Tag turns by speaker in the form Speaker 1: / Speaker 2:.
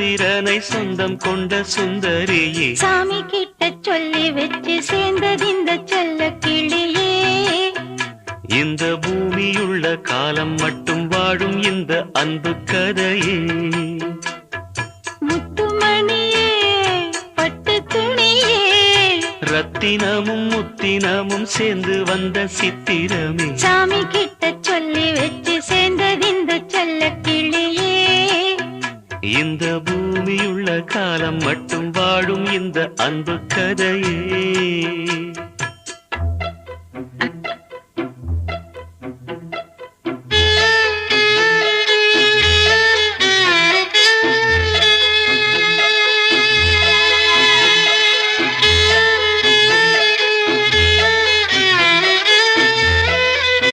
Speaker 1: சந்திரனை சொந்தம் கொண்ட சுந்தரியே
Speaker 2: சாமி கிட்ட சொல்லி வச்சு சேர்ந்தது இந்த செல்ல கிளியே.
Speaker 1: இந்த பூமியுள்ள காலம் மட்டும் வாழும் இந்த அன்பு கதையே.
Speaker 2: முத்துமணியே பட்டு துணியே
Speaker 1: ரத்தினமும் முத்தினமும் சேர்ந்து வந்த சித்திரமே
Speaker 2: சாமி கிட்ட சொல்லி வச்சு சேர்ந்தது இந்த செல்ல கிளியே.
Speaker 1: இந்த பூமியுள்ள காலம் மட்டும் வாழும் இந்த அன்பு கதையே.